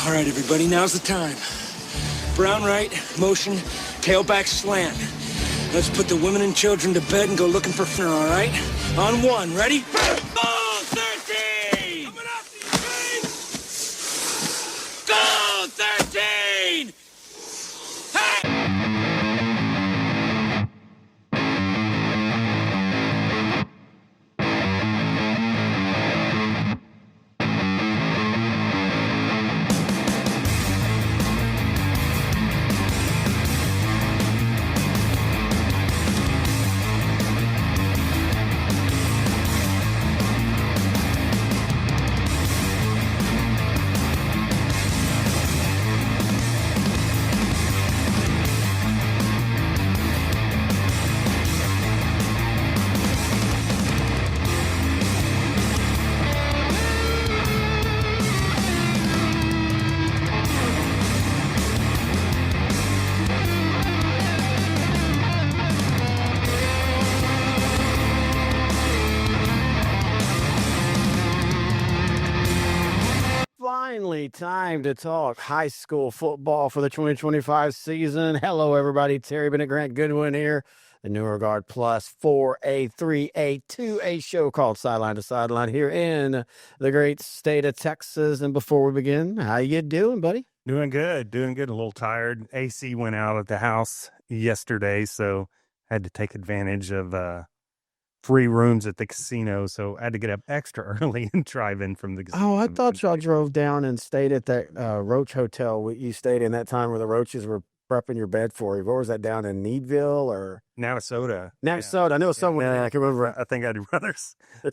All right, everybody, now's the time. Brown right, motion, tailback slant. Let's put the women and children to bed and go looking for dinner, all right? On one, ready? Go, 13! Coming up, go, 13! Hey! Finally, time to talk high school football for the 2025 season. Hello, everybody. Terry Bennett, Grant Goodwin here. The Newer Guard Plus 4A, 3A, 2A show called Sideline to Sideline here in the great state of Texas. And before we begin, how you doing, buddy? Doing good. A little tired. AC went out at the house yesterday, so had to take advantage of free rooms at the casino. So I had to get up extra early and drive in from the casino. Oh, I thought y'all drove down and stayed at that Roach Hotel you stayed in that time where the Roaches were prepping your bed for you. Where was that, down in Needville or? Navasota. Navasota. I know somewhere. I can remember. I think I'd rather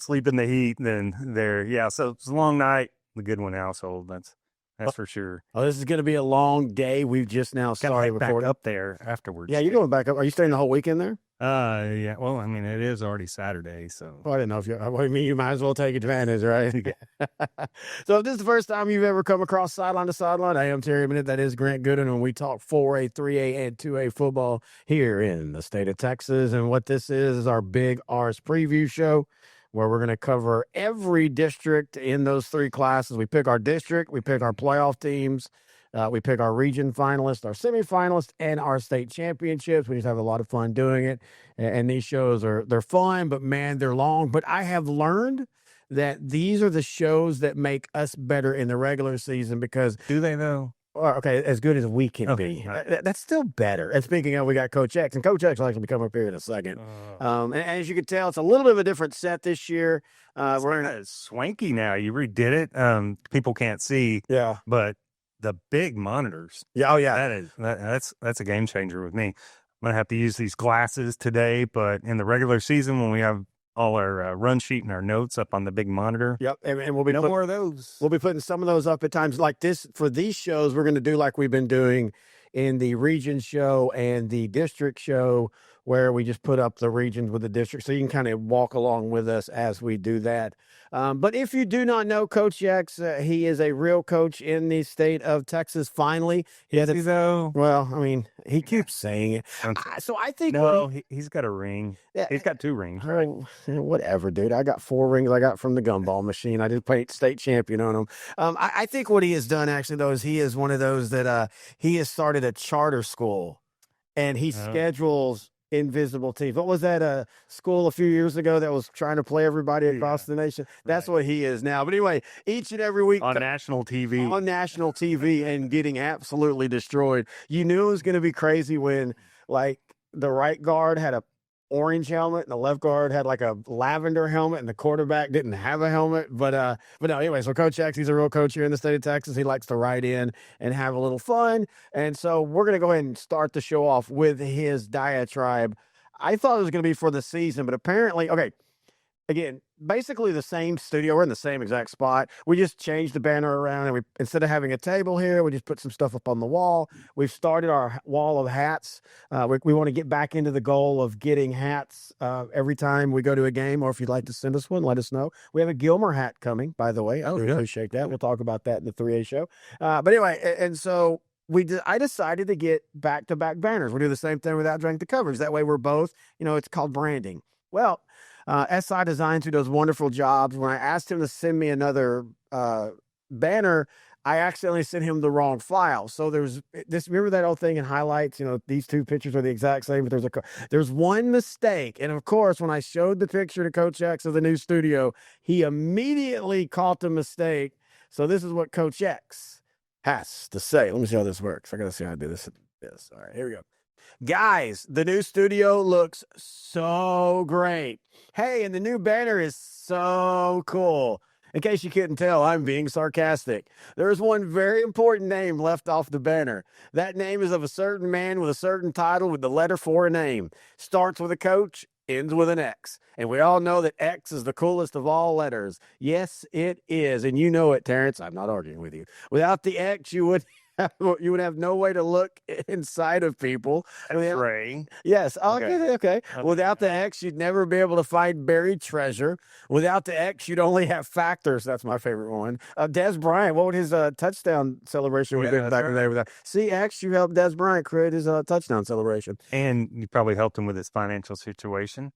sleep in the heat than there. Yeah, so it's a long night. The Goodwin household, that's for sure. Oh, this is going to be a long day. We've just now started back recording up there afterwards. Yeah, you're going back up. Are you staying the whole weekend there? Yeah. Well, I mean, it is already Saturday, so. Well, I didn't know if you might as well take advantage, right? So if this is the first time you've ever come across Sideline to Sideline, I am Terry Bennett. That is Grant Goodwin, and we talk 4A, 3A, and 2A football here in the state of Texas. And what this is our big Arse preview show, where we're going to cover every district in those three classes. We pick our district, we pick our playoff teams, we pick our region finalists, our semifinalists, and our state championships. We just have a lot of fun doing it. And these shows they're fun, but man, they're long. But I have learned that these are the shows that make us better in the regular season because... Do they, though? Okay, as good as we can be. Right. That's still better. And speaking of, we got Coach X, and Coach X will actually come up here in a second. And as you can tell, it's a little bit of a different set this year. We're kind of swanky now. You redid it. People can't see. Yeah, but the big monitors. Yeah, oh yeah, that's a game changer with me. I'm gonna have to use these glasses today, but in the regular season when we have all our run sheet and our notes up on the big monitor. Yep, and we'll be more of those. We'll be putting some of those up at times like this. For these shows, we're going to do like we've been doing in the region show and the district show, where we just put up the regions with the district, so you can kind of walk along with us as we do that. But if you do not know Coach X, he is a real coach in the state of Texas. Finally, well, I mean, he keeps saying it. So I think he's got a ring. Yeah, he's got 2 rings. Right? Whatever, dude. I got 4 rings. I got from the gumball machine. I just played state champion on them. I think what he has done actually, though, is he is one of those that he has started a charter school, and he schedules invisible teams. What was that school a few years ago that was trying to play everybody across the nation? That's what he is now. But anyway, each and every week on national TV and getting absolutely destroyed. You knew it was going to be crazy when like the right guard had a orange helmet and the left guard had like a lavender helmet and the quarterback didn't have a helmet. But no, anyway, so Coach X, he's a real coach here in the state of Texas. He likes to ride in and have a little fun. And so we're going to go ahead and start the show off with his diatribe. I thought it was going to be for the season, but apparently, okay, again, basically the same studio. We're in the same exact spot. We just changed the banner around, and we, instead of having a table here, we just put some stuff up on the wall. We've started our wall of hats. We want to get back into the goal of getting hats every time we go to a game, or if you'd like to send us one, let us know. We have a Gilmer hat coming, by the way. I appreciate that. We'll talk about that in the 3A show. But anyway, and so I decided to get back-to-back banners. We'll do the same thing without drawing the covers. That way we're both, it's called branding. Well, SI Designs, who does wonderful jobs, when I asked him to send me another banner, I accidentally sent him the wrong file. So there's this. Remember that old thing in highlights? These two pictures are the exact same, but there's one mistake. And of course, when I showed the picture to Coach X of the new studio, he immediately caught the mistake. So this is what Coach X has to say. Let me see how this works. I gotta see how I do this. All right, here we go. Guys, the new studio looks so great. Hey, and the new banner is so cool. In case you couldn't tell, I'm being sarcastic. There is one very important name left off the banner. That name is of a certain man with a certain title with the letter for a name. Starts with a coach, ends with an X. And we all know that X is the coolest of all letters. Yes, it is. And you know it, Terrence. I'm not arguing with you. Without the X, you would have no way to look inside of people. X-ray. Yes. Okay. Without the X, you'd never be able to find buried treasure. Without the X, you'd only have factors. That's my favorite one. Des Bryant, what would his touchdown celebration have been back in the day with that? See, X, you helped Des Bryant create his touchdown celebration. And you probably helped him with his financial situation.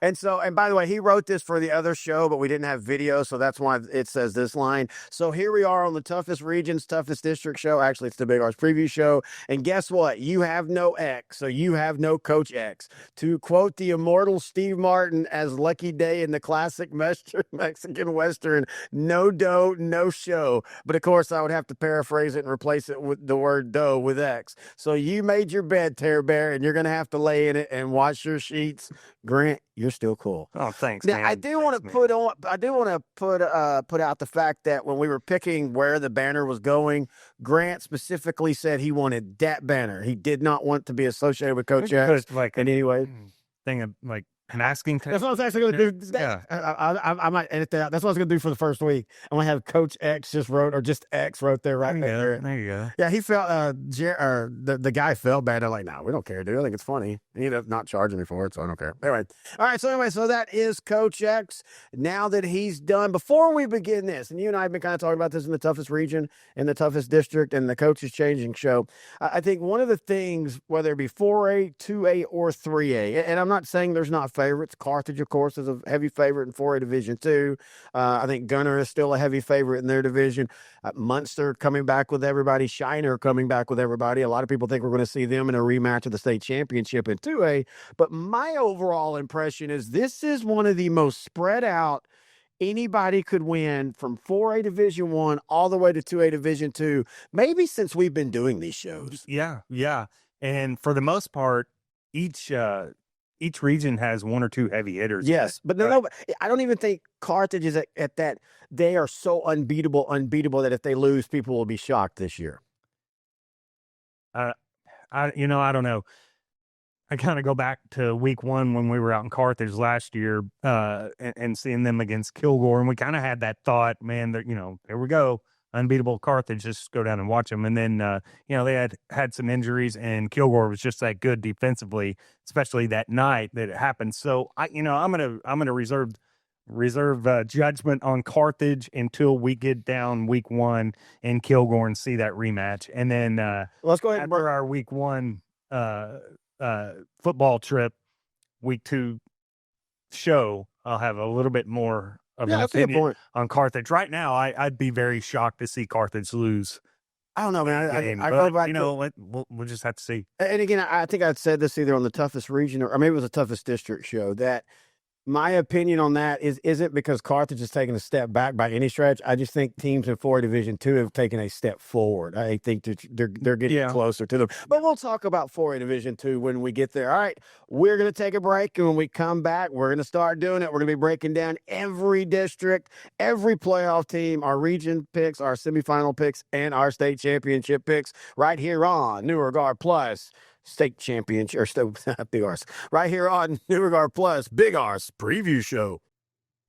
And by the way, he wrote this for the other show, but we didn't have video, so that's why it says this line. So here we are on the toughest regions, toughest district show. Actually, it's the Big Arse preview show. And guess what? You have no X, so you have no Coach X. To quote the immortal Steve Martin as Lucky Day in the classic Mexican Western, no dough, no show. But of course, I would have to paraphrase it and replace it with the word dough with X. So you made your bed, Tear Bear, and you're going to have to lay in it and wash your sheets. Grant, you're still cool. Oh, thanks, now, man. I do want to put out the fact that when we were picking where the banner was going, Grant specifically said he wanted that banner. He did not want to be associated with Coach X in any way. Thing of like masking. That's what I was actually going to do. Yeah. I might edit that out. That's what I was going to do for the first week. I'm going to have Coach X just wrote there right there. There you go. Yeah, he felt the guy felt bad. I'm like, no, we don't care, dude. I think it's funny. He ended up not charging me for it, so I don't care. Anyway, all right. So that is Coach X. Now that he's done, before we begin this, and you and I have been kind of talking about this in the toughest region, in the toughest district, and the Coaches Changing show. I think one of the things, whether it be 4A, 2A, or 3A, and I'm not saying there's not favorites. Carthage, of course, is a heavy favorite in 4A Division 2. I think Gunner is still a heavy favorite in their division. Munster coming back with everybody. Shiner coming back with everybody. A lot of people think we're going to see them in a rematch of the state championship in 2A. But my overall impression is this is one of the most spread out anybody could win from 4A Division 1 all the way to 2A Division 2, maybe since we've been doing these shows. Yeah. And for the most part, each region has one or two heavy hitters. Yes, but no, I don't even think Carthage is at that. They are so unbeatable that if they lose, people will be shocked this year. I don't know. I kind of go back to week 1 when we were out in Carthage last year and seeing them against Kilgore. And we kind of had that thought, man, that, there we go. Unbeatable Carthage, just go down and watch them. And then, they had some injuries, and Kilgore was just that good defensively, especially that night that it happened. So I'm gonna reserve judgment on Carthage until we get down week 1 in Kilgore and see that rematch. And then let's go ahead after our week 1 football trip, week 2 show, I'll have a little bit more of an opinion on Carthage. Right now, I'd be very shocked to see Carthage lose. I don't know, man. We'll just have to see. And again, I think I'd said this either on the toughest region or maybe it was the toughest district show, that my opinion on that isn't because Carthage has taken a step back by any stretch. I just think teams in 4 Division 2 have taken a step forward. I think that they're getting closer to them. But we'll talk about 4A Division 2 when we get there. All right, we're going to take a break, and when we come back, we're going to start doing it. We're going to be breaking down every district, every playoff team, our region picks, our semifinal picks, and our state championship picks right here on New Regard Plus. State championship, or Big Arse, right here on New Regard Plus, Big Arse preview show.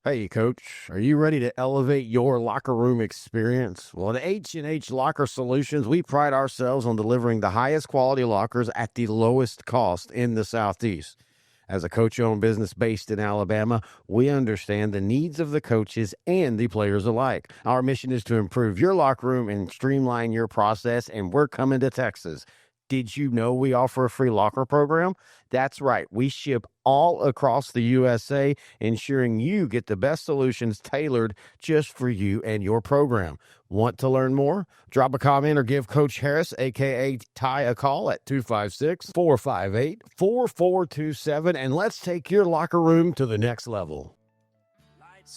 Hey, Coach, are you ready to elevate your locker room experience? Well, at H&H Locker Solutions, we pride ourselves on delivering the highest quality lockers at the lowest cost in the Southeast. As a coach-owned business based in Alabama, we understand the needs of the coaches and the players alike. Our mission is to improve your locker room and streamline your process, and we're coming to Texas. Did you know we offer a free locker program? That's right. We ship all across the USA, ensuring you get the best solutions tailored just for you and your program. Want to learn more? Drop a comment or give Coach Harris, a.k.a. Ty, a call at 256-458-4427, and let's take your locker room to the next level.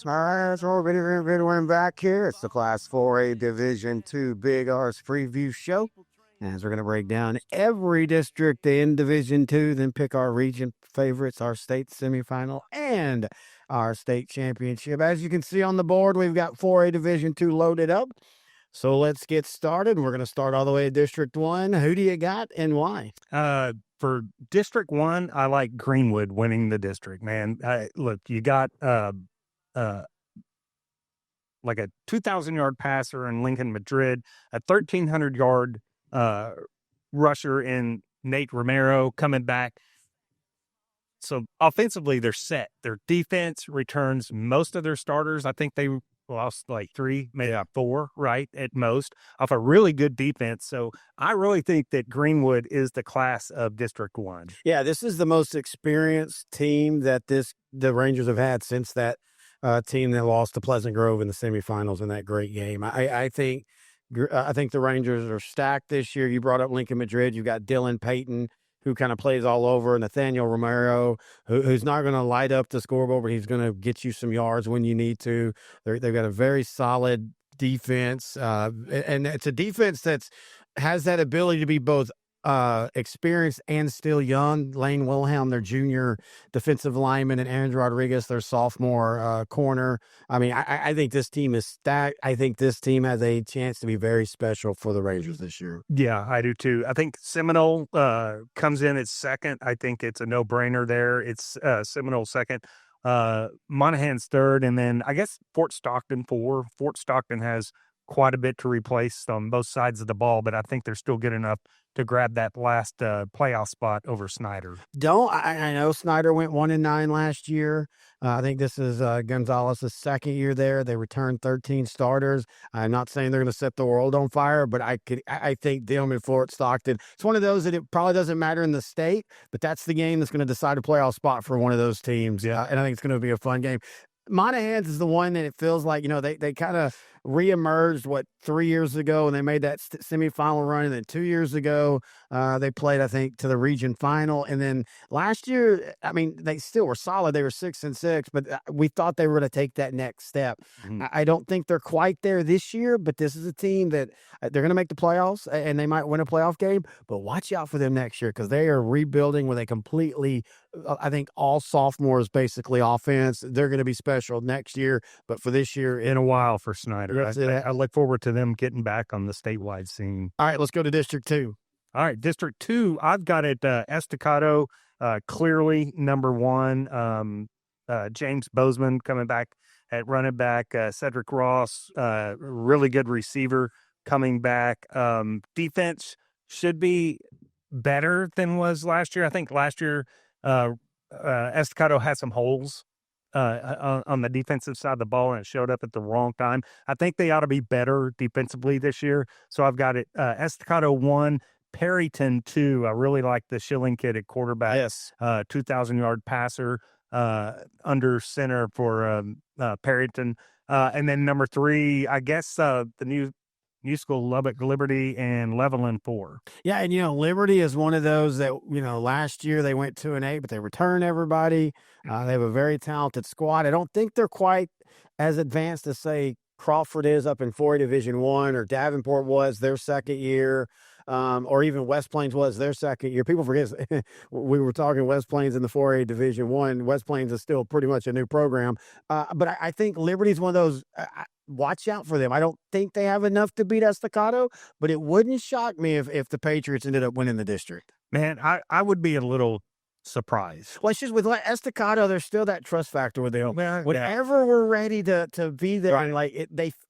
All right, so we're back here. It's the Class 4A Division II Big Arse preview show. As we're going to break down every district in Division II, then pick our region favorites, our state semifinal, and our state championship. As you can see on the board, we've got 4A Division II loaded up. So let's get started. We're going to start all the way at District 1. Who do you got and why? For District 1, I like Greenwood winning the district, man. Look, you got like a 2,000-yard passer in Lincoln Madrid, a 1,300-yard rusher in Nate Romero coming back. So offensively, they're set. Their defense returns most of their starters. I think they lost like 3, maybe 4, right, at most, off a really good defense. So I really think that Greenwood is the class of District 1. Yeah, this is the most experienced team that the Rangers have had since that team that lost to Pleasant Grove in the semifinals in that great game. I think the Rangers are stacked this year. You brought up Lincoln Madrid. You've got Dylan Payton, who kind of plays all over, Nathaniel Romero, who's not going to light up the scoreboard, but he's going to get you some yards when you need to. They've got a very solid defense, and it's a defense that has that ability to be both experienced and still young. Lane Wilhelm, their junior defensive lineman, and Aaron Rodriguez, their sophomore corner. I mean, I think this team is stacked. I think this team has a chance to be very special for the Rangers this year. Yeah, I do too. I think Seminole comes in at second. I think it's a no-brainer there. It's Seminole second. Monahan's third, and then I guess Fort Stockton 4. Fort Stockton has quite a bit to replace on both sides of the ball, but I think they're still good enough to grab that last playoff spot over Snyder. I know Snyder went 1-9 last year. I think this is Gonzalez's second year there. They returned 13 starters. I'm not saying they're going to set the world on fire, but I think them and Fort Stockton, it's one of those that it probably doesn't matter in the state, but that's the game that's going to decide a playoff spot for one of those teams. Yeah, and I think it's going to be a fun game. Monahan's is the one that it feels like, they kind of reemerged 3 years ago, and they made that semifinal run. And then 2 years ago, they played, I think, to the region final. And then last year, I mean, they still were solid. They were 6-6, but we thought they were going to take that next step. Mm-hmm. I don't think they're quite there this year, but this is a team that they're going to make the playoffs, and they might win a playoff game. But watch out for them next year, because they are rebuilding with a completely, I think, all sophomores basically offense. They're going to be special next year, but for this year, in a while for Snyder. I look forward to them getting back on the statewide scene. All right, let's go to District 2. All right, District 2, I've got it Estacado, clearly number 1. James Bozeman coming back at running back. Cedric Ross, really good receiver coming back. Defense should be better than was last year. I think last year Estacado had some holes on the defensive side of the ball, and it showed up at the wrong time. I think they ought to be better defensively this year. So I've got it Estacado 1, Perryton 2. I really like the Schilling kid at quarterback. Yes. 2,000-yard passer under center for Perryton. And then number 3, I guess the new school, Lubbock Liberty, and Levelland 4. Yeah, and Liberty is one of those that last year they went 2-8, but they return everybody. They have a very talented squad. I don't think they're quite as advanced as, say, Crawford is up in 4A Division I, or Davenport was their second year, or even West Plains was their second year. People forget we were talking West Plains in the 4A Division I. West Plains is still pretty much a new program, but I think Liberty's one of those. Watch out for them. I don't think they have enough to beat Estacado, but it wouldn't shock me if the Patriots ended up winning the district. Man, I would be a little surprise. Well, it's just with Estacado, there's still that trust factor with them. Yeah, Whenever we're ready to be there, and like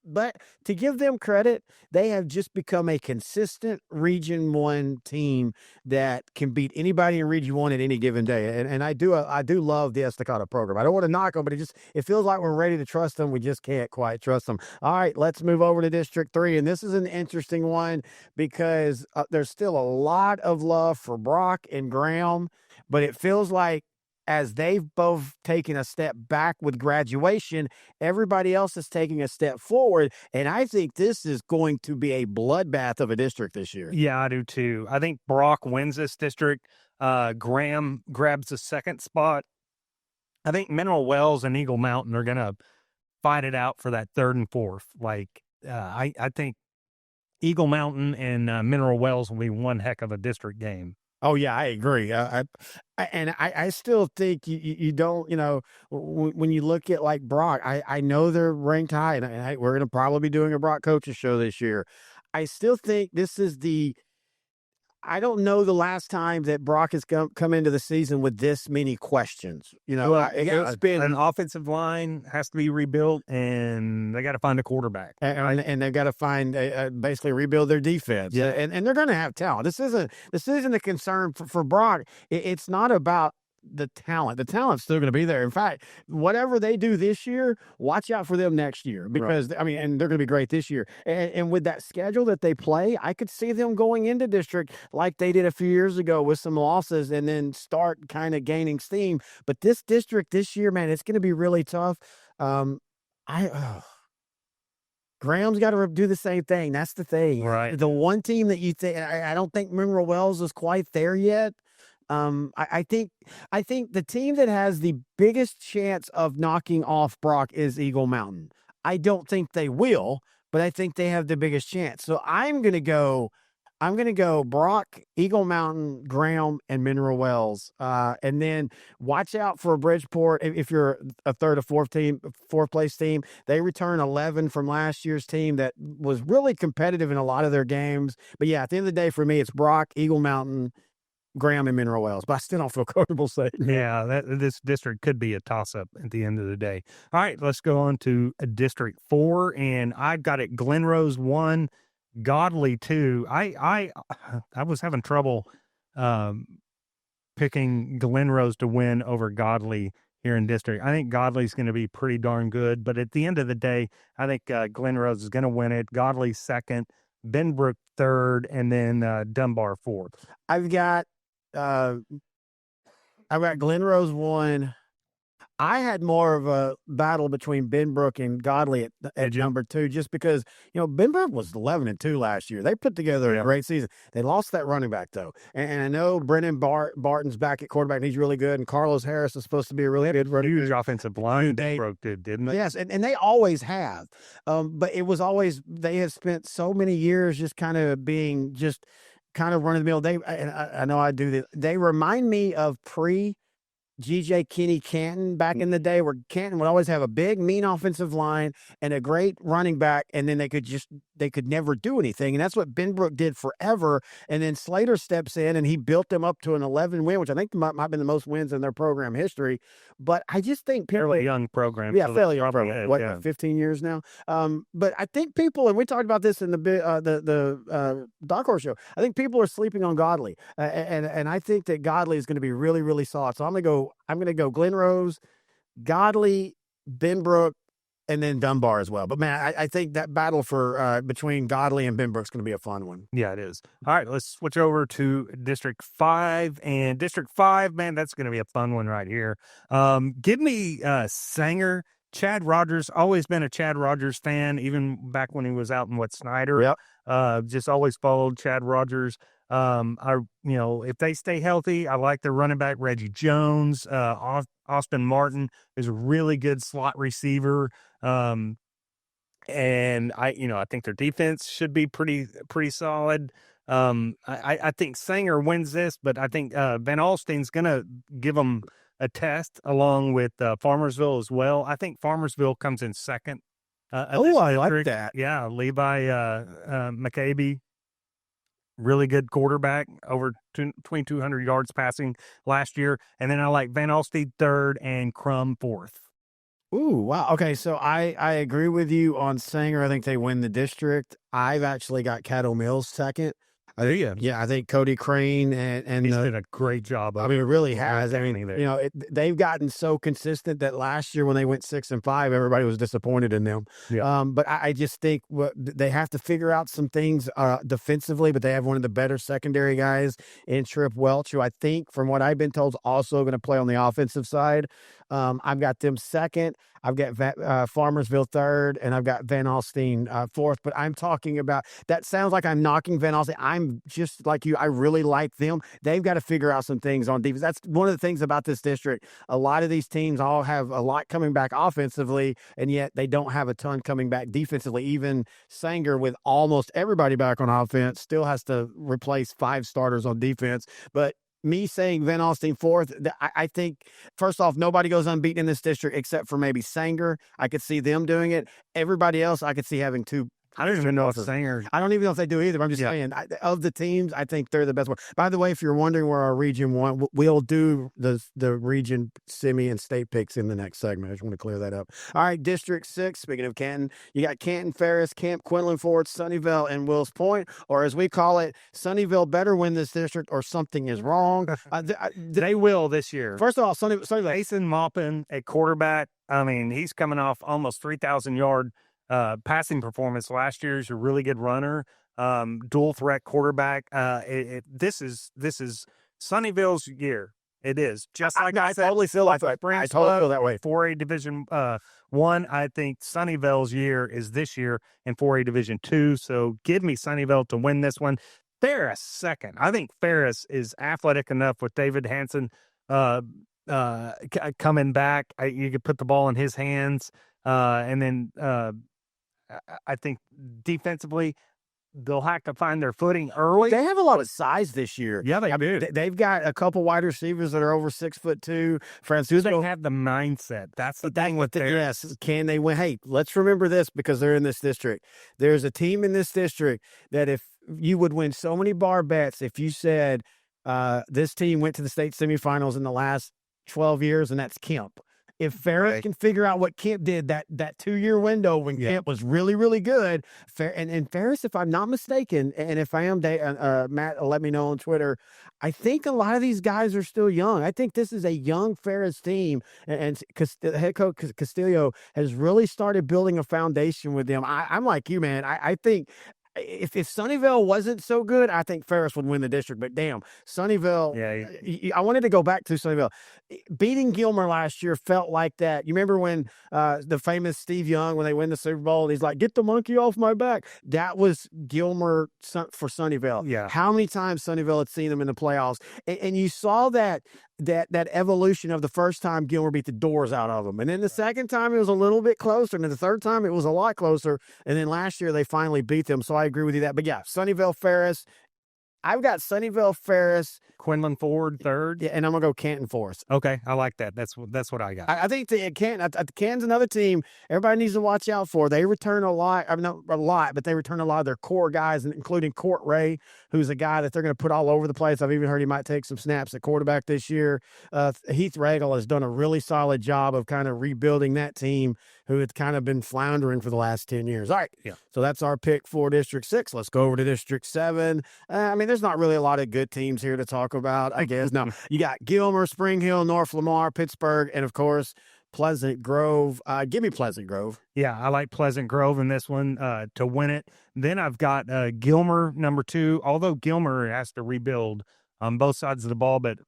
but to give them credit, they have just become a consistent Region 1 team that can beat anybody in Region 1 at any given day. And I do love the Estacado program. I don't want to knock them, but it feels like we're ready to trust them. We just can't quite trust them. All right, let's move over to District 3, and this is an interesting one because there's still a lot of love for Brock and Graham, but it feels like as they've both taken a step back with graduation, everybody else is taking a step forward. And I think this is going to be a bloodbath of a district this year. Yeah, I do too. I think Brock wins this district. Graham grabs the second spot. I think Mineral Wells and Eagle Mountain are going to fight it out for that third and fourth. I think Eagle Mountain and Mineral Wells will be one heck of a district game. Oh yeah, I agree. I still think you don't, when you look at like Brock, I know they're ranked high, and we're going to probably be doing a Brock coaches show this year. I still think this is I don't know the last time that Brock has come into the season with this many questions. It's been an offensive line has to be rebuilt, and they got to find a quarterback, and they've got to find basically rebuild their defense. Yeah, and they're going to have talent. This isn't a concern for Brock. It's not about the talent. The talent's still going to be there. In fact, whatever they do this year, watch out for them next year because and they're going to be great this year. And with that schedule that they play, I could see them going into district like they did a few years ago with some losses and then start kind of gaining steam. But this district this year, man, it's going to be really tough. Graham's got to do the same thing. That's the thing. Right. The one team that you think, I don't think Mineral Wells is quite there yet. I think the team that has the biggest chance of knocking off Brock is Eagle Mountain. I don't think they will, but I think they have the biggest chance. So I'm gonna go Brock, Eagle Mountain, Graham, and Mineral Wells. And then watch out for Bridgeport. If you're a third or fourth place team, they return 11 from last year's team that was really competitive in a lot of their games. But yeah, at the end of the day, for me, it's Brock, Eagle Mountain, Graham, and Mineral Wells, but I still don't feel comfortable saying. Yeah, this district could be a toss-up at the end of the day. All right, let's go on to District 4, and I've got it Glen Rose 1, Godly 2. I was having trouble picking Glen Rose to win over Godly here in district. I think Godly's going to be pretty darn good, but at the end of the day, I think Glen Rose is going to win it. Godly second, Benbrook third, and then Dunbar fourth. I've got Glen Rose 1. I had more of a battle between Benbrook and Godly at number 2, just because, Benbrook was 11-2 last year. They put together a great season. They lost that running back, though. And I know Brennan Barton's back at quarterback, and he's really good. And Carlos Harris is supposed to be a really good running back. Offensive line broke, didn't they? Yes, and they always have. But it was always, they have spent so many years just kind of being just kind of run of the mill. I know I do this. They remind me of G.J. Kenny Canton back in the day, where Canton would always have a big, mean offensive line and a great running back, and then they could never do anything. And that's what Benbrook did forever. And then Slater steps in and he built them up to an 11 win, which I think might have been the most wins in their program history. But I just think fairly young program. Yeah, fairly young program. 15 years now. But I think people, and we talked about this in the Dark Horse show, I think people are sleeping on Godly. And I think that Godly is going to be really, really solid. So I'm going to go Glen Rose, Godly, Benbrook, and then Dunbar as well. But man, I think that battle for between Godly and Benbrook is going to be a fun one. Yeah, it is. All right, let's switch over to District 5. And District 5, man, that's going to be a fun one right here. Give me Sanger. Chad Rogers, always been a Chad Rogers fan, even back when he was out in Snyder. Yep. Just always followed Chad Rogers. If they stay healthy, I like their running back, Reggie Jones. Austin Martin is a really good slot receiver. And I think their defense should be pretty solid. I think Sanger wins this, but I think Van Alstyne's going to give them a test along with Farmersville as well. I think Farmersville comes in second. I like that. Yeah, Levi McCabe. really good quarterback, between 200 yards passing last year. And then I like Van Alstine third and Crum fourth. Ooh, wow. Okay, so I agree with you on Sanger. I think they win the district. I've actually got Caddo Mills second. Yeah, I think Cody Crane and He's did a great job. I mean, it really has. I mean, there. they've gotten so consistent that last year when they went 6-5, everybody was disappointed in them. Yeah. But I just think they have to figure out some things defensively. But they have one of the better secondary guys in Trip Welch, who I think, from what I've been told, is also going to play on the offensive side. I've got them second. I've got Farmersville third, and I've got Van Alstine fourth. But I'm talking about, that sounds like I'm knocking Van Alstine. I'm just like you. I really like them. They've got to figure out some things on defense. That's one of the things about this district. A lot of these teams all have a lot coming back offensively, and yet they don't have a ton coming back defensively. Even Sanger, with almost everybody back on offense, still has to replace 5 starters on defense. But me saying Van Alstine fourth, I think, first off, nobody goes unbeaten in this district except for maybe Sanger. I could see them doing it. Everybody else, I could see having 2. I don't even know if Sanger. I don't even know if they do either. But I'm just saying, of the teams, I think they're the best one. By the way, if you're wondering where our region one, we'll do the region semi and state picks in the next segment. I just want to clear that up. All right, District 6. Speaking of Canton, you got Canton, Ferris, Camp, Quinlan Ford, Sunnyvale, and Wills Point, or as we call it, Sunnyvale better win this district, or something is wrong. They will this year. First of all, Sunnyvale. Mason Maupin at quarterback. I mean, he's coming off almost 3,000 yard passing performance last year. He's a really good runner, dual threat quarterback. This is Sunnyvale's year. It is, just like I totally feel like that. I totally feel that way. 4A Division 1. I think Sunnyvale's year is this year in 4A Division 2. So give me Sunnyvale to win this one. Ferris second. I think Ferris is athletic enough with David Hansen coming back. You could put the ball in his hands, and then I think defensively, they'll have to find their footing early. They have a lot of size this year. Yeah, they do. They've got a couple wide receivers that are over 6'2". Francisco, they have the mindset. That's the thing with them. Yes, can they win? Hey, let's remember this, because they're in this district. There's a team in this district that if you would win so many bar bets if you said this team went to the state semifinals in the last 12 years, and that's Kemp. If Ferris can figure out what Kemp did that 2-year window when Kemp was really, really good, and Ferris, if I'm not mistaken, and if I am, Matt, let me know on Twitter, I think a lot of these guys are still young. I think this is a young Ferris team, and the head coach Castillo has really started building a foundation with them. I'm like you, man. I think if Sunnyvale wasn't so good, I think Ferris would win the district. But damn, Sunnyvale. Yeah. I wanted to go back to Sunnyvale. Beating Gilmer last year felt like that. You remember when the famous Steve Young, when they win the Super Bowl, and he's like, "Get the monkey off my back." That was Gilmer for Sunnyvale. Yeah. How many times Sunnyvale had seen them in the playoffs, and you saw that evolution of the first time Gilmer beat the doors out of them. And then the second time it was a little bit closer. And then the third time it was a lot closer. And then last year they finally beat them. So I agree with you that. But yeah, Sunnyvale, Ferris. I've got Sunnyvale, Ferris, Quinlan Ford third. Yeah, and I'm going to go Canton fourth. Okay, I like that. That's what I got. I think Canton's another team everybody needs to watch out for. They return a lot. I mean, not a lot, but they return a lot of their core guys, including Court Ray, who's a guy that they're going to put all over the place. I've even heard he might take some snaps at quarterback this year. Heath Regal has done a really solid job of kind of rebuilding that team, who had kind of been floundering for the last 10 years. All right. Yeah. So that's our pick for District 6. Let's go over to District 7. I mean, there's not really a lot of good teams here to talk about, I guess. No, you got Gilmer, Spring Hill, North Lamar, Pittsburgh, and of course, Pleasant Grove. Give me Pleasant Grove. Yeah, I like Pleasant Grove in this one to win it. Then I've got Gilmer, number 2, although Gilmer has to rebuild on both sides of the ball, but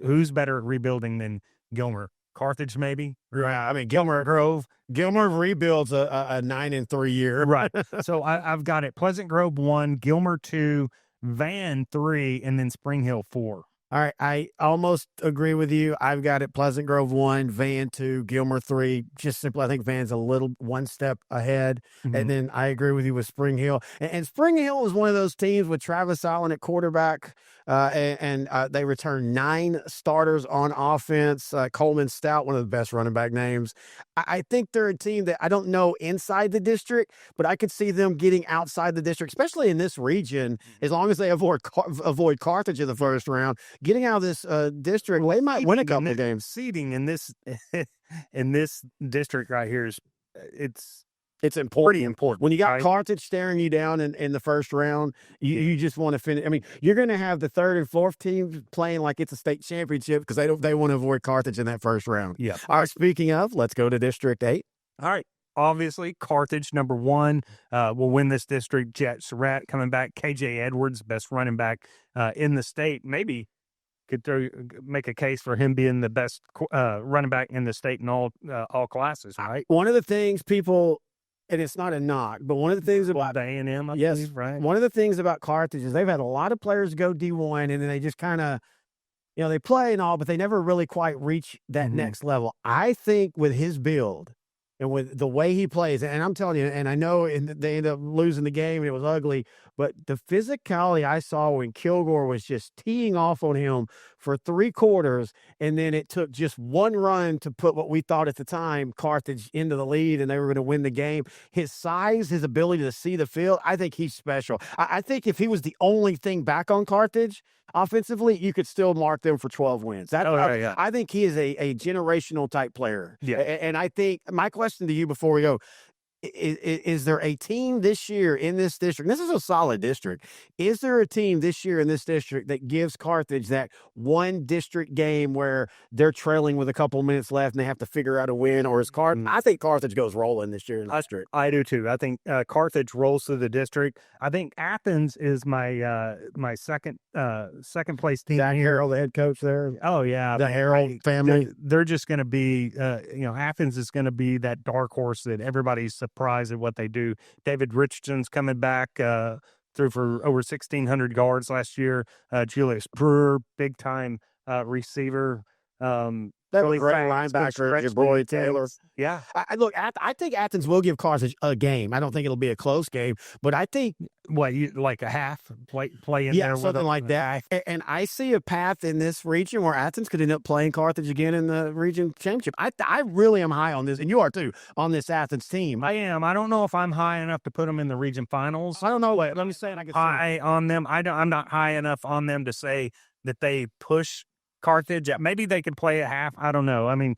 who's better at rebuilding than Gilmer? Carthage, maybe? Right. I mean, Gilmer rebuilds a 9-3 year. Right. So I've got it. Pleasant Grove 1, Gilmer 2, Van 3, and then Spring Hill 4. All right, I almost agree with you. I've got it Pleasant Grove 1, Van 2, Gilmer 3. Just simply, I think Van's a little one step ahead. And then I agree with you with Spring Hill. And Spring Hill was one of those teams with Travis Allen at quarterback, and they returned 9 starters on offense. Coleman Stout, one of the best running back names. I think they're a team that I don't know inside the district, but I could see them getting outside the district, especially in this region, as long as they avoid Carthage in the first round. Getting out of this district, they might win a couple of games. Seeding in this in this district right here is it's important. pretty important. When you got right? Carthage staring you down in the first round, you just want to finish. I mean, you're going to have the third and fourth teams playing like it's a state championship because they want to avoid Carthage in that first round. Yeah. All right, speaking of, let's go to District 8. All right. Obviously, Carthage, number 1, will win this district. Jet Surratt coming back. KJ Edwards, best running back in the state. Maybe could make a case for him being the best running back in the state in all classes, right? One of the things people, and it's not a knock, but one of the things about the A&M, I yes, believe, right? One of the things about Carthage is they've had a lot of players go D1, and then they just kind of, they play and all, but they never really quite reach that next level. I think with his build and with the way he plays, and I'm telling you, and I know they ended up losing the game and it was ugly, but the physicality I saw when Kilgore was just teeing off on him for 3 quarters, and then it took just one run to put what we thought at the time, Carthage, into the lead, and they were going to win the game. His size, his ability to see the field, I think he's special. I think if he was the only thing back on Carthage offensively, you could still mark them for 12 wins. I think he is a generational type player. Yeah. And I think my question to you before we go, is there a team this year in this district? This is a solid district. Is there a team this year in this district that gives Carthage that one district game where they're trailing with a couple minutes left and they have to figure out a win? Or is I think Carthage goes rolling this year in the district. I do too. I think Carthage rolls through the district. I think Athens is my my second place team. Dan Harrell, the head coach there. Oh yeah, the Harrell family. They're just going to be, Athens is going to be that dark horse that everybody's surprised at what they do. David Richardson's coming back, threw for over 1,600 yards last year. Julius Brewer, big time receiver. That really great linebacker, your boy Taylor. Yeah. I think Athens will give Carthage a game. I don't think it'll be a close game, but I think like a half play in there, something like that. And I see a path in this region where Athens could end up playing Carthage again in the region championship. I really am high on this, and you are too, on this Athens team. I am. I don't know if I'm high enough to put them in the region finals. I don't know. Let me say it. I can high on them. I'm not high enough on them to say that they push Carthage. Maybe they could play a half. I don't know. I mean,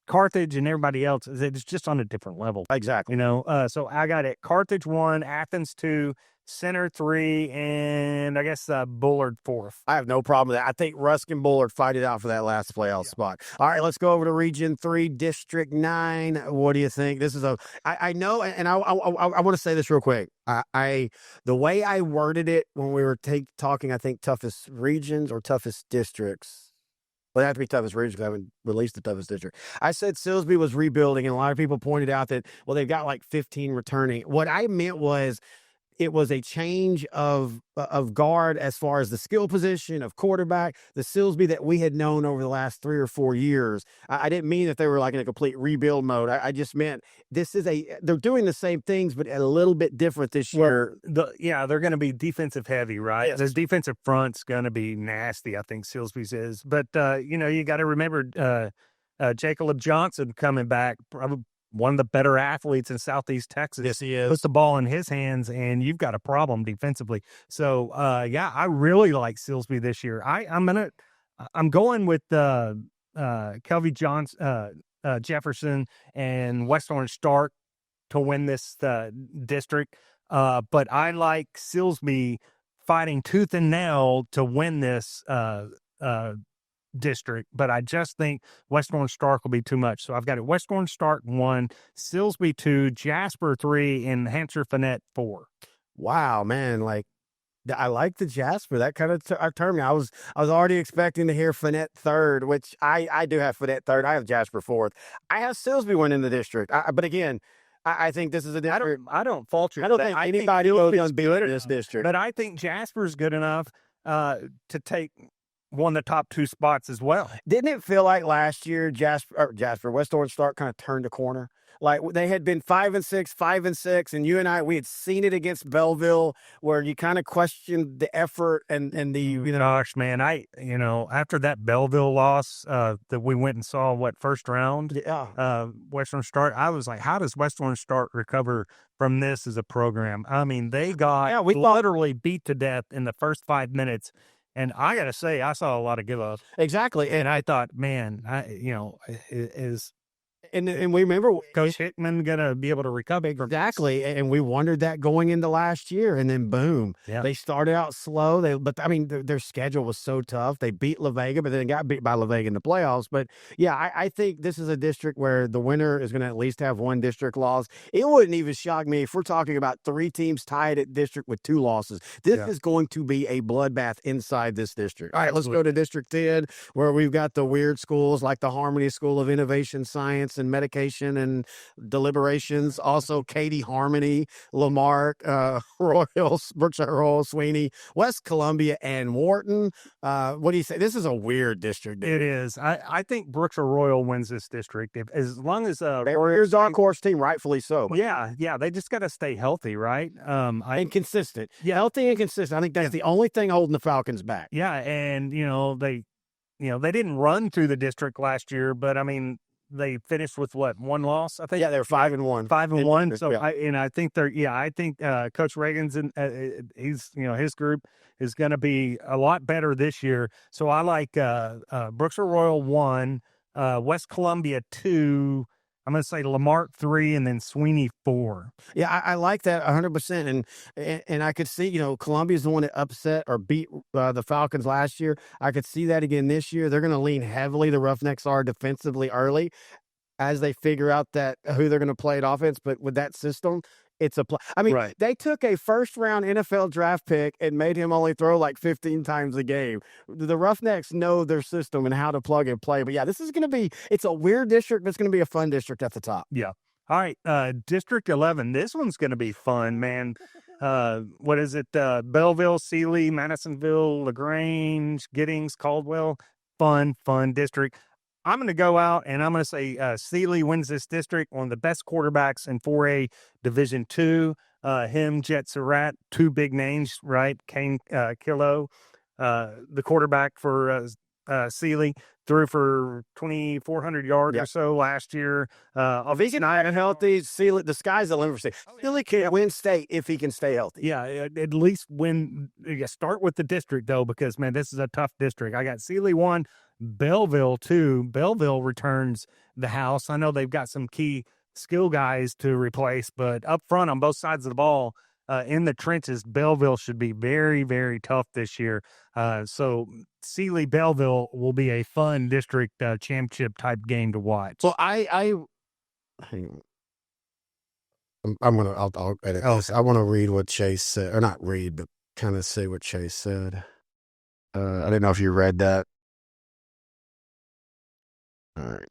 Carthage and everybody else, it's just on a different level. Exactly. So I got it. Carthage 1, Athens 2, Center 3, and I guess Bullard 4th. I have no problem with that. I think Rusk and Bullard fight it out for that last playoff spot. All right, let's go over to Region 3, District 9. What do you think? This is I know, and I want to say this real quick. The way I worded it when we were talking, I think toughest regions or toughest districts. Well, they have to be toughest region because I haven't released the toughest district. I said Silsbee was rebuilding, and a lot of people pointed out that, well, they've got like 15 returning. What I meant was it was a change of guard as far as the skill position of quarterback, the Silsbee that we had known over the last 3 or 4 years. I didn't mean that they were like in a complete rebuild mode. I just meant they're doing the same things, but a little bit different this year. They're going to be defensive heavy, right? Yes. The defensive front's going to be nasty, I think Silsbee's is. But, you got to remember Jacob Johnson coming back, probably one of the better athletes in Southeast Texas. Yes, he is. Puts the ball in his hands, and you've got a problem defensively. So, I really like Silsbee this year. I'm going with Kelvin Jefferson and West Orange Stark to win this district. But I like Silsbee fighting tooth and nail to win this district, but I just think West Orange Stark will be too much. So I've got it West Orange Stark 1, Silsbee 2, Jasper 3, and Hampshire Finette 4. Wow, man! I like the Jasper. That kind of turned me. I was already expecting to hear Finette 3rd, which I do have Finette 3rd. I have Jasper 4th. I have Silsbee winning the district. But again, I think this is a different. I don't fault you. I don't think anybody will be in this district. But I think Jasper's good enough to take won the top 2 spots as well. Didn't it feel like last year West Orange Stark kind of turned a corner? Like they had been 5-6, 5-6, and you and I, we had seen it against Belleville, where you kind of questioned the effort and the Gosh, man, after that Belleville loss that we went and saw first round, Western Start, I was like, how does Western Start recover from this as a program? I mean, they got literally beat to death in the first 5 minutes. And I got to say, I saw a lot of give up. Exactly. And I thought, man, and we remember Coach Hickman going to be able to recover? Exactly. And we wondered that going into last year. And then boom, they started out slow. But I mean, their schedule was so tough. They beat La Vega, but then got beat by La Vega in the playoffs. But yeah, I think this is a district where the winner is going to at least have one district loss. It wouldn't even shock me if we're talking about 3 teams tied at district with 2 losses. This is going to be a bloodbath inside this district. All right, let's go to District 10, where we've got the weird schools like the Harmony School of Innovation, Science, and Medication and Deliberations. Also, Katy Harmony, Lamarck, Royal, Berkshire Royal, Sweeney, West Columbia, and Wharton. What do you say? This is a weird district. It is. I think Berkshire Royal wins this district as long as they were your dark horse team, rightfully so. Yeah. They just got to stay healthy, right? And consistent. Yeah, healthy and consistent. I think that's the only thing holding the Falcons back. Yeah, and they didn't run through the district last year, but I mean, they finished with 1 loss, I think. Yeah, they were 5-1. 5-1. So I think I think Coach Reagan's he's his group is going to be a lot better this year. So I like Berkshire Royal 1, West Columbia 2. I'm going to say Lamarck 3, and then Sweeney 4. Yeah, I like that 100%. And I could see, Columbia's the one that upset or beat the Falcons last year. I could see that again this year. They're going to lean heavily, the Roughnecks are, defensively early as they figure out that who they're going to play at offense. But with that system, it's a play. I mean, They took a first-round NFL draft pick and made him only throw like 15 times a game. The Roughnecks know their system and how to plug and play. But yeah, this is going to be – it's a weird district, but it's going to be a fun district at the top. Yeah. All right, District 11. This one's going to be fun, man. What is it? Belleville, Sealy, Madisonville, LaGrange, Giddings, Caldwell. Fun district. I'm going to go out and I'm going to say Sealy wins this district. One of the best quarterbacks in 4A Division II. Him, Jet Surratt, 2 big names, right? Kane Killo, the quarterback for Sealy, threw for 2,400 yards or so last year. If he can stay healthy, Sealy, the sky's the limit for Sealy. Sealy can win state if he can stay healthy. Yeah, at least win. You start with the district, though, because, man, this is a tough district. I got Sealy 1, Belleville 2. Belleville returns the house. I know they've got some key skill guys to replace, but up front on both sides of the ball, in the trenches, Belleville should be very, very tough this year. So Sealy Belleville will be a fun district championship type game to watch. Well, hang on. I'll edit this. I want to read what Chase said, or not read, but kind of say what Chase said. I didn't know if you read that. All right.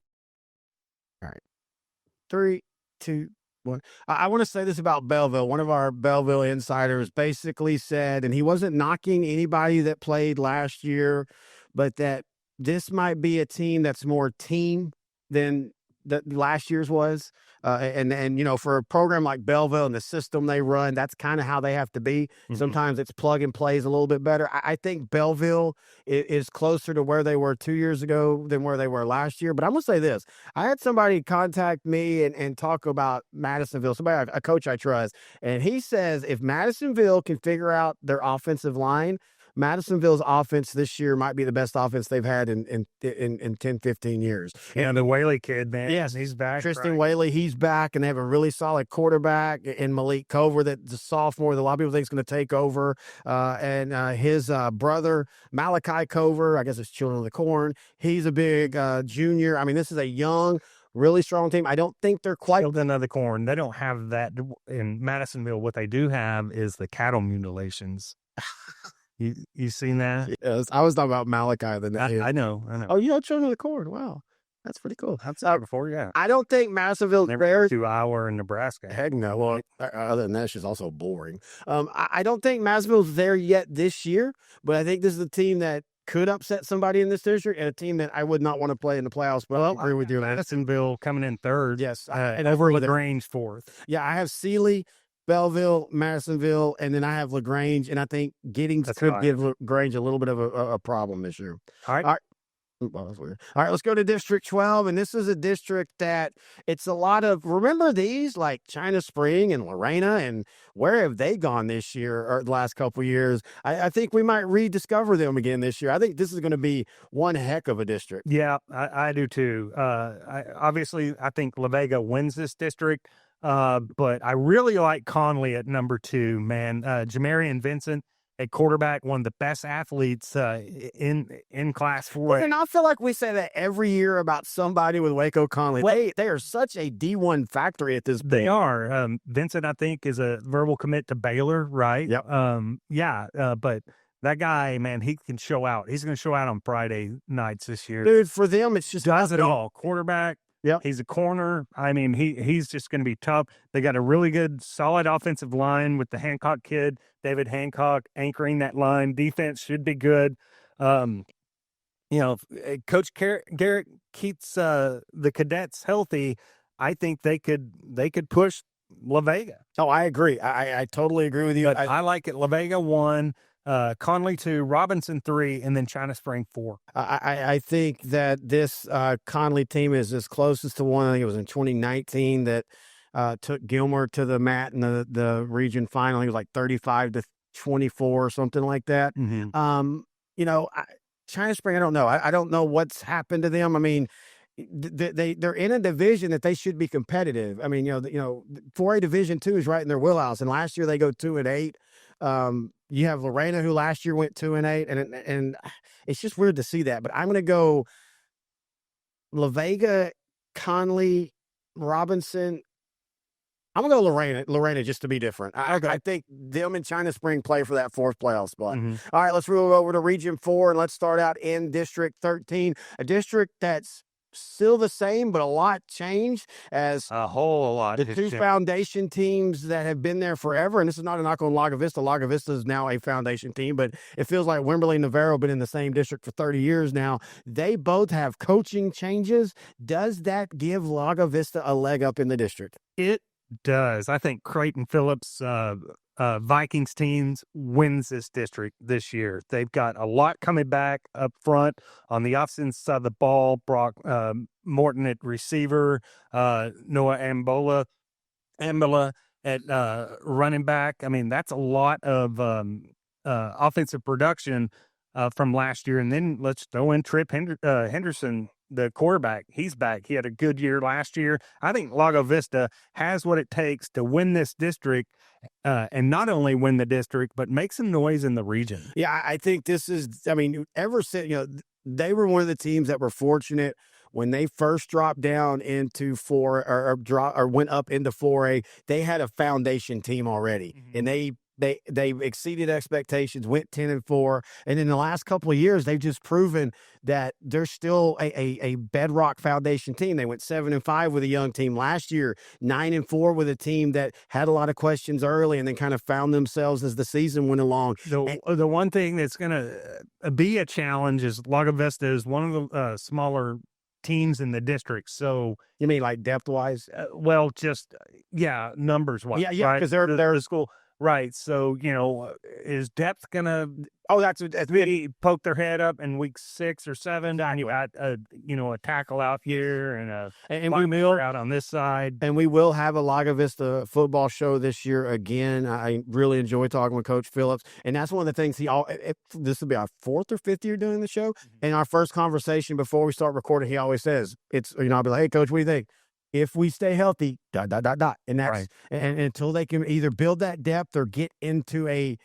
3, 2, 1. I want to say this about Belleville. One of our Belleville insiders basically said, and he wasn't knocking anybody that played last year, but that this might be a team that's more team than that last year's was. And for a program like Belleville and the system they run, that's kind of how they have to be. Mm-hmm. Sometimes it's plug and plays a little bit better. I think Belleville is closer to where they were 2 years ago than where they were last year. But I'm going to say this. I had somebody contact me and talk about Madisonville, a coach I trust. And he says if Madisonville can figure out their offensive line, Madisonville's offense this year might be the best offense they've had in 10, 15 years. And the Whaley kid, man. Yes, he's back. Tristan Whaley, he's back, and they have a really solid quarterback in Malik Cover, that the sophomore that a lot of people think is going to take over. And his brother, Malachi Cover, I guess it's Children of the Corn. He's a big junior. I mean, this is a young, really strong team. I don't think they're quite Children of the Corn. They don't have that in Madisonville. What they do have is the cattle mutilations. You seen that? Yes, I was talking about Malachi. I know. Oh, Children of the Corn. Wow, that's pretty cool. I've seen it before, yeah. I don't think Madisonville's there to Iowa and Nebraska. Heck no. Well, other than that, she's also boring. I don't think Madisonville's there yet this year, but I think this is a team that could upset somebody in this district, and a team that I would not want to play in the playoffs. But I agree with you, man. Madisonville coming in third. Yes, and over LaGrange fourth. Yeah, I have Sealy, Belleville, Madisonville, and then I have LaGrange, and I think Giddings could give LaGrange a little bit of a problem this year. All right. Well, that's weird. All right, let's go to District 12, and this is a district that it's a lot of, remember these, like China Spring and Lorena, and where have they gone this year or the last couple of years? I think we might rediscover them again this year. I think this is going to be one heck of a district. Yeah, I do too. I think La Vega wins this district, but I really like Conley at number 2, man. Jamarian Vincent at quarterback, one of the best athletes in Class 4. And I feel like we say that every year about somebody with Waco Conley. They are such a D1 factory at this point. They are. Vincent, I think, is a verbal commit to Baylor, right? Yep. But that guy, man, he can show out. He's going to show out on Friday nights this year. Dude, for them, it's just does it all. Quarterback. Yeah, he's a corner. I mean, he's just going to be tough. They got a really good, solid offensive line with the Hancock kid, David Hancock, anchoring that line. Defense should be good. Coach Garrett keeps the cadets healthy. I think they could push La Vega. Oh, I agree. I totally agree with you. But I like it. La Vega 1. Conley 2, Robinson 3, and then China Spring 4. I think that this Conley team is as closest to one. I think it was in 2019 that took Gilmer to the mat in the region final. He was like 35-24 or something like that. Mm-hmm. China Spring, I don't know. I don't know what's happened to them. I mean, they're in a division that they should be competitive. I mean, 4A Division 2 is right in their wheelhouse, and last year they go 2-8. You have Lorena, who last year went 2-8, and it's just weird to see that. But I'm going to go La Vega, Conley, Robinson. I'm going to go Lorena just to be different. I think them and China Spring play for that 4th playoff spot. Mm-hmm. All right, let's move over to Region 4, and let's start out in District 13, a district that's still the same, but a lot changed as a whole lot. The 2 foundation teams that have been there forever, and this is not a knock on Lago Vista. Lago Vista is now a foundation team, but it feels like Wimberley and Navarro have been in the same district for 30 years now. They both have coaching changes. Does that give Lago Vista a leg up in the district? It does. I think Creighton Phillips Vikings teams wins this district this year. They've got a lot coming back up front on the offensive side of the ball. Brock Morton at receiver, Noah Ambola at running back. I mean, that's a lot of offensive production from last year. And then let's throw in Trip Henderson, the quarterback. He's back. He had a good year last year. I think Lago Vista has what it takes to win this district, and not only win the district, but make some noise in the region. Yeah, I think this is, ever since, they were one of the teams that were fortunate when they first dropped down into 4 or went up into 4A. They had a foundation team already, mm-hmm. and they exceeded expectations, went 10-4, and in the last couple of years, they've just proven that they're still a bedrock foundation team. They went 7-5 with a young team last year, 9-4 with a team that had a lot of questions early, and then kind of found themselves as the season went along. The one thing that's going to be a challenge is Lago Vista is one of the smaller teams in the district. So you mean like depth wise? Numbers wise. Yeah, because they're the school. Right. So, is depth going to that's maybe poke their head up in week 6 or 7? And you got a tackle out here and we will out on this side. And we will have a Lago Vista football show this year again. I really enjoy talking with Coach Phillips. And that's one of the things this will be our 4th or 5th year doing the show. Mm-hmm. And our first conversation before we start recording, he always says, I'll be like, hey, Coach, what do you think? If we stay healthy, ... And that's right. And until they can either build that depth or get into a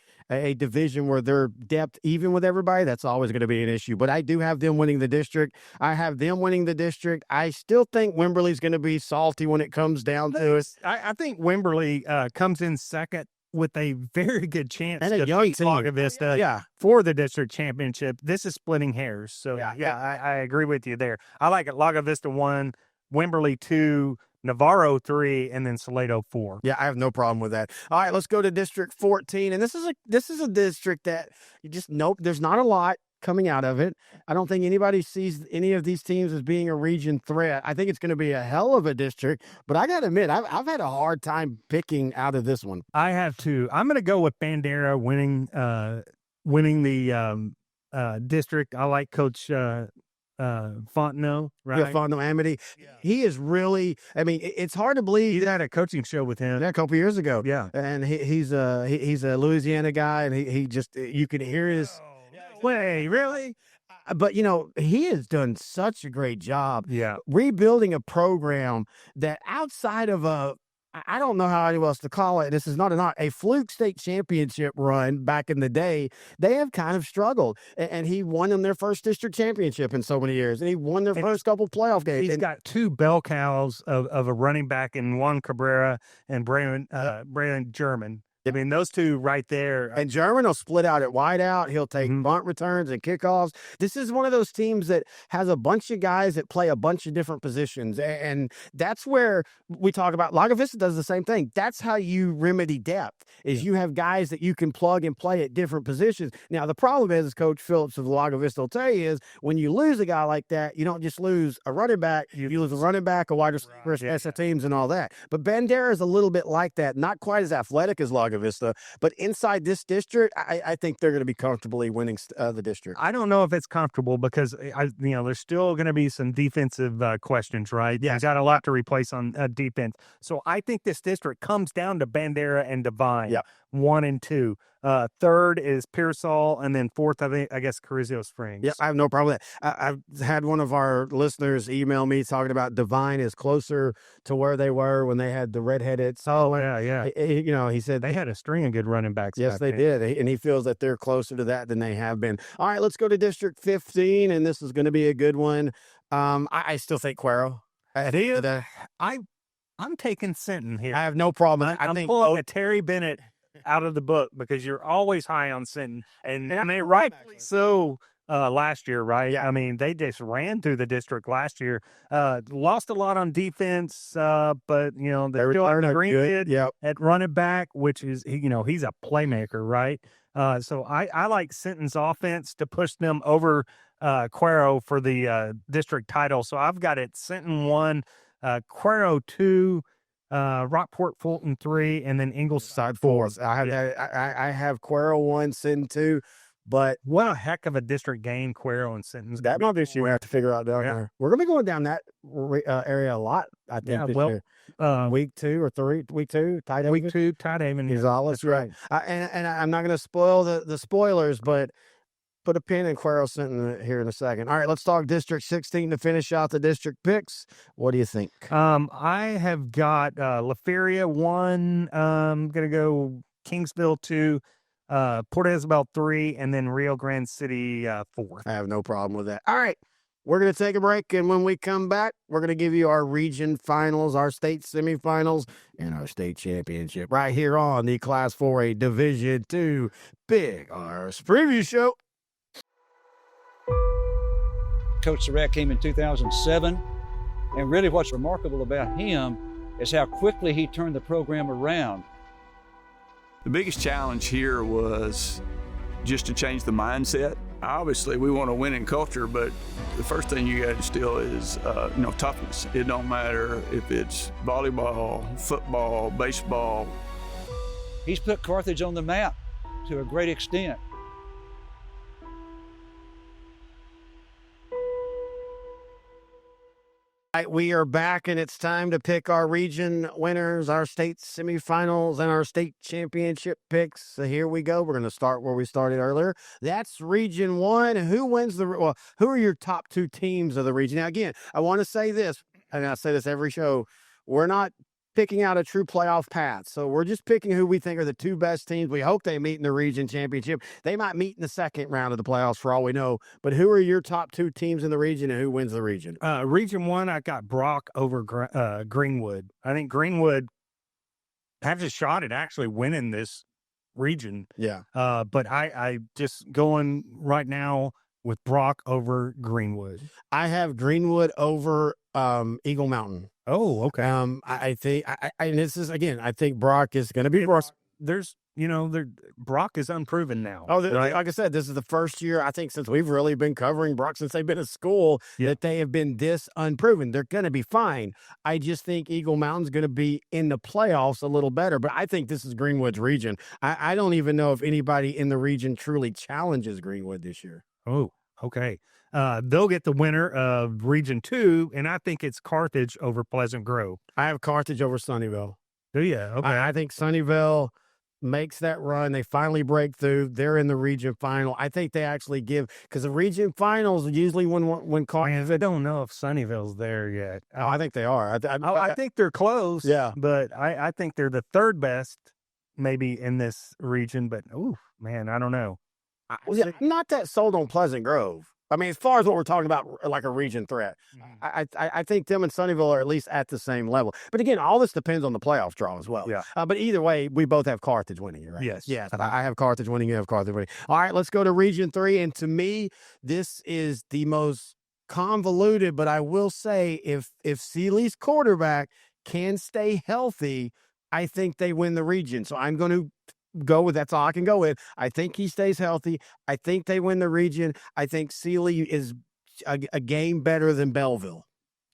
division where their depth even with everybody, that's always going to be an issue. But I do have them winning the district. I still think Wimberley's going to be salty when it comes down to it. I think Wimberley comes in second with a very good chance and to a young beat Lago Vista for the district championship. This is splitting hairs. So, I agree with you there. I like it. Lago Vista 1, Wimberley 2, Navarro 3, and then Salado 4. Yeah, I have no problem with that. All right, let's go to District 14, and this is a district that you just there's not a lot. coming out of it. I don't think anybody sees any of these teams as being a region threat. I think it's going to be a hell of a district, but I got to admit, I've had a hard time picking out of this one. I have too. I'm going to go with Bandera winning the district. I like Coach Fontenot, right? Yeah, Fontenot Amity. Yeah. He is really, I mean, it's hard to believe. He had a coaching show with him a couple years ago. Yeah. And he's a Louisiana guy, and he just, you can hear his, way, really? But, he has done such a great job Yeah. rebuilding a program that outside of I don't know how anyone else to call it. This is not a fluke state championship run back in the day. They have kind of struggled, and he won them their first district championship in so many years, and he won their first couple playoff games. He's got two bell cows of a running back in Juan Cabrera and Braylon German. I mean, those two right there. And German will split out at wideout. He'll take bunt returns and kickoffs. This is one of those teams that has a bunch of guys that play a bunch of different positions. And that's where we talk about Lago Vista does the same thing. That's how you remedy depth, is you have guys that you can plug and play at different positions. Now, the problem is, as Coach Phillips of Lago Vista will tell you, is when you lose a guy like that, you don't just lose a running back. You lose a running back, a wide receiver, special teams, and all that. But Bandera is a little bit like that. Not quite as athletic as Lago Vista, but inside this district, I think they're going to be comfortably winning the district. I don't know if it's comfortable because there's still going to be some defensive questions, right? Yeah, got a lot to replace on defense. So I think this district comes down to Bandera and Divine. Yeah. 1 and 2. Third is Pearsall, and then fourth, I guess, Carrizo Springs. Yeah, I have no problem with that. I've had one of our listeners email me talking about Divine is closer to where they were when they had the redheaded. Oh, yeah. He said they had a string of good running backs. Yes, they did. And he feels that they're closer to that than they have been. All right, let's go to District 15, and this is going to be a good one. I still think Cuero. I'm taking Sinton here. I have no problem. I'm pulling a Terry Bennett out of the book because you're always high on Sinton, and they rightfully so last year, right? Yeah. I mean, they just ran through the district last year. Lost a lot on defense, but they're still a green kid at running back, which is he's a playmaker, right? So I like Sinton's offense to push them over Cuero for the district title. So I've got it Sinton 1, Cuero 2. Rockport Fulton 3, and then Ingleside 4. I have Cuero 1, Sinton 2, but what a heck of a district game Cuero and Sinton's. That might be issue we have to figure out down there. We're gonna be going down that area a lot, I think. Week 2 or 3, week 2, Ty Davis. Week 2, Ty Davis. That's right. And I'm not gonna spoil the spoilers, but put a pin in Cuero Sinton here in a second. All right, let's talk District 16 to finish out the district picks. What do you think? I have got La Feria 1. I'm going to go Kingsville 2, Port Isabel 3, and then Rio Grande City 4. I have no problem with that. All right, we're going to take a break, and when we come back, we're going to give you our region finals, our state semifinals, and our state championship right here on the Class 4A Division II Big Arse Preview Show. Coach Surratt came in 2007, and really what's remarkable about him is how quickly he turned the program around. The biggest challenge here was just to change the mindset. Obviously, we want a winning culture, but the first thing you got to instill is, toughness. It don't matter if it's volleyball, football, baseball. He's put Carthage on the map to a great extent. All right, we are back, and it's time to pick our region winners, our state semifinals, and our state championship picks. So here we go. We're going to start where we started earlier. That's Region 1. Who are your top 2 teams of the region? Now, again, I want to say this, and I say this every show. We're not picking out a true playoff path. So we're just picking who we think are the 2 best teams. We hope they meet in the region championship. They might meet in the second round of the playoffs for all we know. But who are your top 2 teams in the region, and who wins the region? Region 1, I got Brock over Greenwood. I think Greenwood has a shot at actually winning this region. Yeah. But I just going right now with Brock over Greenwood. I have Greenwood over Eagle Mountain. Oh, okay. I think, and this is, again, I think Brock is going to be Brock. There's Brock is unproven now. Oh, right? like I said, this is the first year, I think, since we've really been covering Brock, since they've been in school, that they have been this unproven. They're going to be fine. I just think Eagle Mountain's going to be in the playoffs a little better, but I think this is Greenwood's region. I don't even know if anybody in the region truly challenges Greenwood this year. Oh, okay. They'll get the winner of Region 2, and I think it's Carthage over Pleasant Grove. I have Carthage over Sunnyvale. Do you? Okay. I think Sunnyvale makes that run. They finally break through. They're in the region final. I think they actually give, because the region finals are usually when Carthage. I don't know if Sunnyvale's there yet. Oh, I think they are. I think they're close. Yeah. But I think they're the third best maybe in this region. But, man, I don't know. I'm not that sold on Pleasant Grove. I mean, as far as what we're talking about, like a region threat, I think them and Sunnyvale are at least at the same level. But again, all this depends on the playoff draw as well. Yeah. But either way, we both have Carthage winning, right? Yes. Yes. I have Carthage winning. You have Carthage winning. All right, let's go to Region 3. And to me, this is the most convoluted. But I will say, if Sealy's quarterback can stay healthy, I think they win the region. So I'm going to go with, that's all I can go with. I think he stays healthy. I think they win the region. I think Sealy is a game better than Belleville.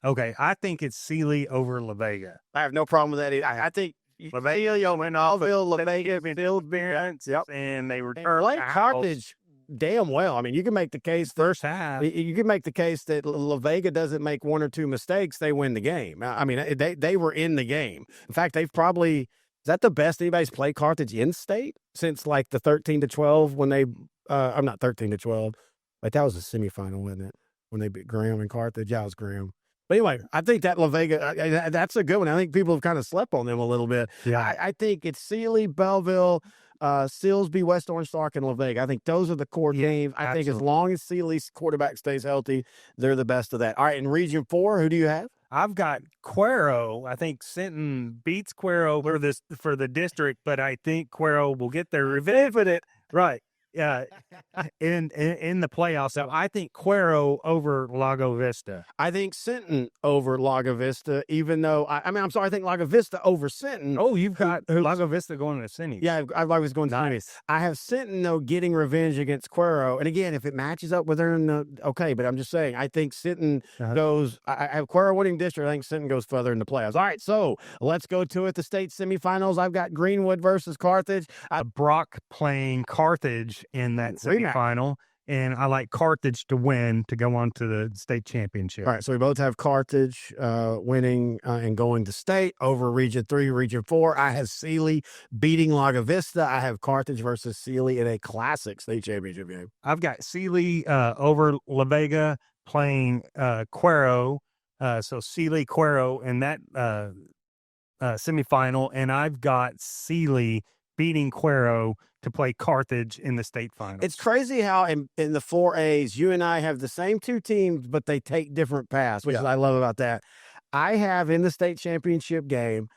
Okay, I think it's Sealy over La Vega. I have no problem with that either. I think La Vega went off La Vega field appearance, and they returned. Carthage damn well. I mean, you can make the case First half. You can make the case that La Vega doesn't make one or two mistakes, they win the game. I mean, they were in the game. In fact, they've probably. Is that the best anybody's played Carthage in state since like the 13-12 when they? I'm not 13-12, but that was a semifinal, wasn't it? When they beat Graham and Carthage, yeah, it was Graham. But anyway, I think that La Vega, that's a good one. I think people have kind of slept on them a little bit. Yeah, I think it's Sealy, Belleville, Silsbee, West Orange Stark, and La Vega. I think those are the core games. I think as long as Sealy's quarterback stays healthy, they're the best of that. All right, in Region 4, who do you have? I've got Cuero. I think Sinton beats Cuero for the district, but I think Cuero will get their revenge for it. Right. In the playoffs. So I think Cuero over Lago Vista. I think Sinton over Lago Vista, even though I'm sorry, I think Lago Vista over Sinton. Oh, you've got Lago Vista going to semis. Yeah, I was going to semis. I have Sinton though getting revenge against Cuero, and again, if it matches up with her, okay. But I'm just saying, I think Sinton goes. I have Cuero winning district. I think Sinton goes further in the playoffs. All right, so let's go to it. The state semifinals. I've got Greenwood versus Carthage. Brock playing Carthage in that semifinal, and I like Carthage to win to go on to the state championship. All right, so we both have Carthage winning and going to state over Region 3, Region 4. I have Sealy beating Lago Vista. I have Carthage versus Sealy in a classic state championship game. I've got Sealy over La Vega playing Cuero, so Sealy Cuero in that semifinal, and I've got Sealy beating Cuero to play Carthage in the state finals. It's crazy how in the 4As, you and I have the same two teams, but they take different paths, which is I love about that. I have in the state championship game,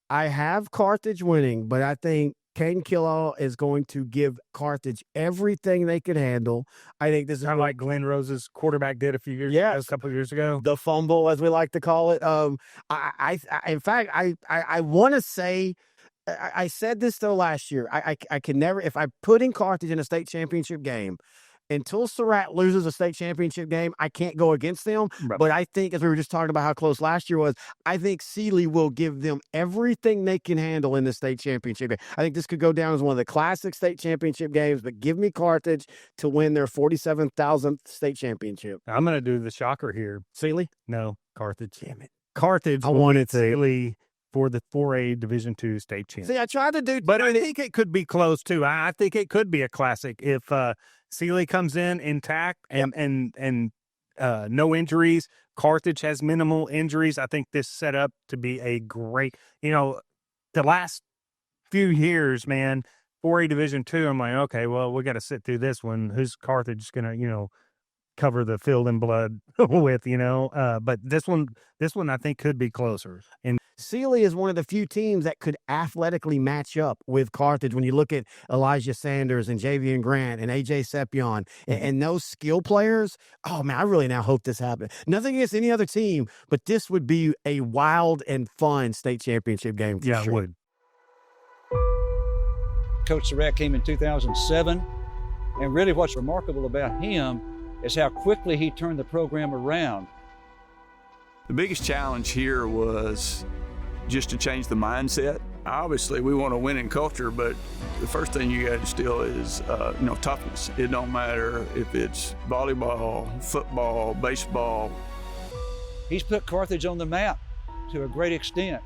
I have Carthage winning, but I think Caden Killall is going to give Carthage everything they could handle. I think this is kind of like Glenn Rose's quarterback did a couple of years ago. The fumble, as we like to call it. In fact, I want to say, I said this though last year. I can never, if I put in Carthage in a state championship game, until Surratt loses a state championship game, I can't go against them. Right. But I think, as we were just talking about how close last year was, I think Sealy will give them everything they can handle in the state championship game. I think this could go down as one of the classic state championship games, but give me Carthage to win their 47,000th state championship. I'm going to do the shocker here. Sealy? No, Carthage. Damn it. Carthage. I wanted Sealy for the 4A Division II state championship. See, I tried to do, but I think it could be close too. I think it could be a classic if Sealy comes in intact and no injuries. Carthage has minimal injuries. I think this set up to be a great. The last few years, man, 4A Division II. I'm like, okay, well, we got to sit through this one. Who's Carthage gonna, cover the field in blood with, but this one I think could be closer. And Sealy is one of the few teams that could athletically match up with Carthage. When you look at Elijah Sanders and Javian Grant and AJ Sepion and those skill players, oh man, I really now hope this happens. Nothing against any other team, but this would be a wild and fun state championship game. Yeah, it would. Coach Surratt came in 2007. And really what's remarkable about him is how quickly he turned the program around. The biggest challenge here was just to change the mindset. Obviously, we want a winning culture, but the first thing you got to instill is, toughness. It don't matter if it's volleyball, football, baseball. He's put Carthage on the map to a great extent.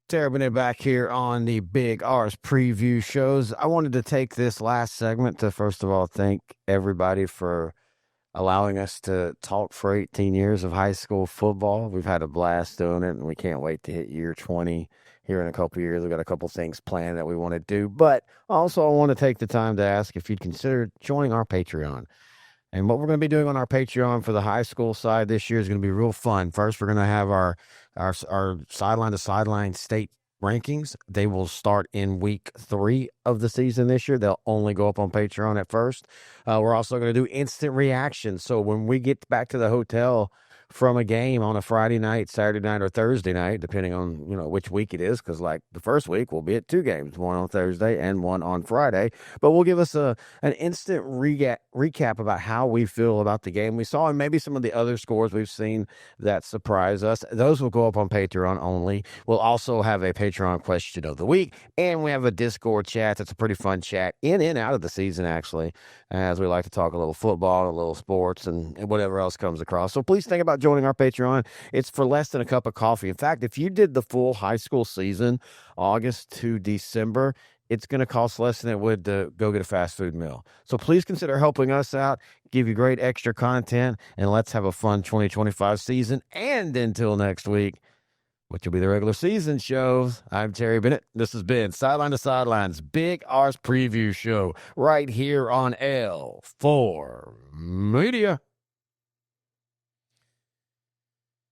Terry Bennett back here on the Big Arse preview shows. I wanted to take this last segment to, first of all, thank everybody for allowing us to talk for 18 years of high school football. We've had a blast doing it, and we can't wait to hit year 20 here in a couple of years. We've got a couple things planned that we want to do. But also I want to take the time to ask if you'd consider joining our Patreon. And what we're going to be doing on our Patreon for the high school side this year is going to be real fun. First, we're going to have our sideline to sideline state rankings. They will start in week 3 of the season this year. They'll only go up on Patreon at first. We're also going to do instant reactions. So when we get back to the hotel from a game on a Friday night, Saturday night, or Thursday night, depending on, which week it is, because like the first week we'll be at 2 games, one on Thursday and one on Friday. But we'll give us an instant recap about how we feel about the game we saw, and maybe some of the other scores we've seen that surprise us. Those will go up on Patreon only. We'll also have a Patreon question of the week, and we have a Discord chat. That's a pretty fun chat in and out of the season, actually, as we like to talk a little football, a little sports, and whatever else comes across. So please think about joining our Patreon. It's for less than a cup of coffee. In fact, if you did the full high school season, August to December, it's going to cost less than it would to go get a fast food meal. So please consider helping us out, give you great extra content, and let's have a fun 2025 season. And until next week, which will be the regular season shows, I'm Terry Bennett. This has been Sideline to Sideline's Big Arse Preview Show right here on L4 Media.